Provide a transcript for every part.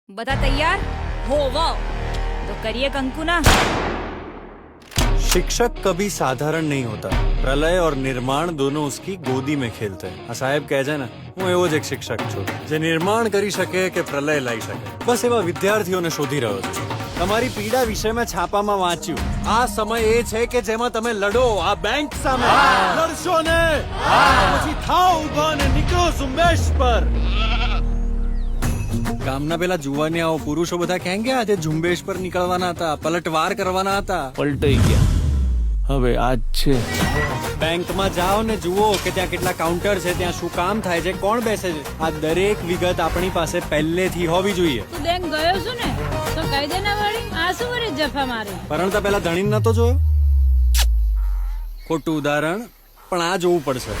બધા तैयार हो वाओ तो करिए कंकुना। शिक्षक कभी साधारण नहीं होता, प्रलय और निर्माण दोनों उसकी गोदी में खेलते हैं। आ साहेब કહે છે ને, હું એવો જ એક શિક્ષક છું જે નિર્માણ કરી શકે કે પ્રલય લાવી શકે। બસ એવા વિદ્યાર્થીઓને શોધી રહ્યો છું। તમારી પીડા વિશે મેં છાપામાં વાંચ્યું। આ સમય એ છે કે જેમાં તમે લડો આ બેંક સામે। લડશો ને પછી થાઓ ઊભા ને નીકળો ઝુંબેશ પર। ગામના પેલા જુવાનિયાઓ પુરુષો બધા ક્યાં ગયા? તે ઝુંબેશ પર નીકળવાના હતા, પલટવાર કરવાના હતા। પલટાઈ ગયા, હવે આજ છે। બેંકમાં જાઓ ને જુઓ કે ત્યાં કેટલા કાઉન્ટર છે, ત્યાં શું કામ થાય છે, કોણ બેસે છે। આ દરેક વિગત આપણી પાસે પહેલેથી હોવી જોઈએ। તું બેંક ગયો છું ને તો કહી દે ને વળી આ શું વળી જફા મારી। પરણતા પહેલા ધણીને નતો જોયો? ખોટું ઉદાહરણ, પણ આ જોવું પડશે।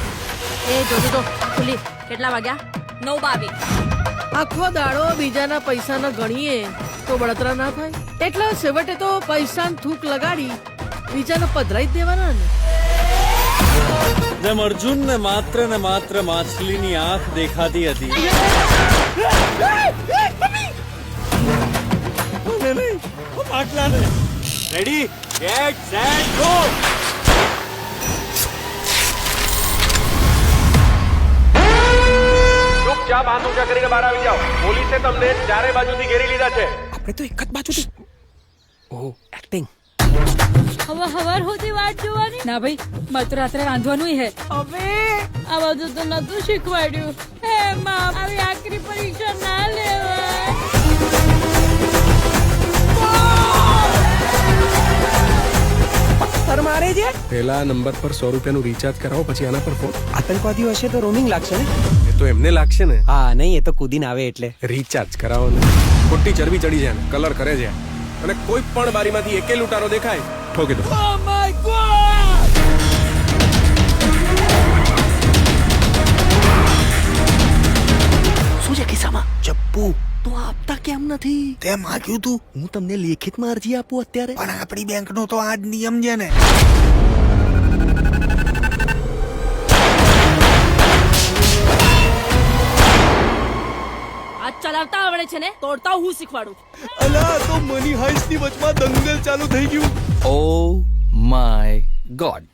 એ જોજો તો ખુલી કેટલા વાગ્યા? 9:22। આખો દાડો બીજાના પૈસાના ગણીએ તો બળતરા ના થાય, એટલે છેવટે તો પૈસા થૂક લગાડી બીજાને પધરાઈ જ દેવાના ને। જેમ અર્જુન ને માત્ર માછલીની આંખ દેખાતી હતી, રેડી ગેટ સેટ ગો। ચૂપચાપ હાથ ઊંચા કરીને બહાર આવી જાઓ। પોલીસે તમને ચારે બાજુથી ઘેરી લીધા છે। આપણે તો એક જ બાજુથી ઓહ એક્ટિંગ। હવે હવાર સુધી વાટ જોવાની ના ભાઈ, મારે તો રાત્રે રાંધવાનું હે। હવે આ બધું તો નતું શીખવાડ્યું। હે માં, આવી આખરી પરીક્ષા ના લેવાય। મારે છે પહેલા નંબર પર 100 રૂપિયાનું રિચાર્જ કરાવો, પછી આના પર ફોન। આતંકવાદીઓ હશે તો રોમિંગ લાગશે ને? એ તો એમને લાગશે ને। હા નહીં, એ તો કૂદીને આવે એટલે રિચાર્જ કરાવો ને। ખોટી ચરબી ચડી જાય ને, કલર કરે છે, અને કોઈ પણ બારીમાંથી એકે લૂંટારો દેખાય ઠોકી દો। શું છે ખિસ્સામાં? ચપ્પુ તો આપતા કેમ નથી? તે માગ્યું તું? હું તમને લેખિતમાં અરજી આપું અત્યારે? પણ આપણી બેંક નો તો આ જ નિયમ છે ને। આ ચલાવતા આવડે છે ને, તોડતા હું શીખવાડું। અલા તો મની હાઈસ્ટ ની વચમાં દંગલ ચાલુ થઈ ગયું। Oh my God.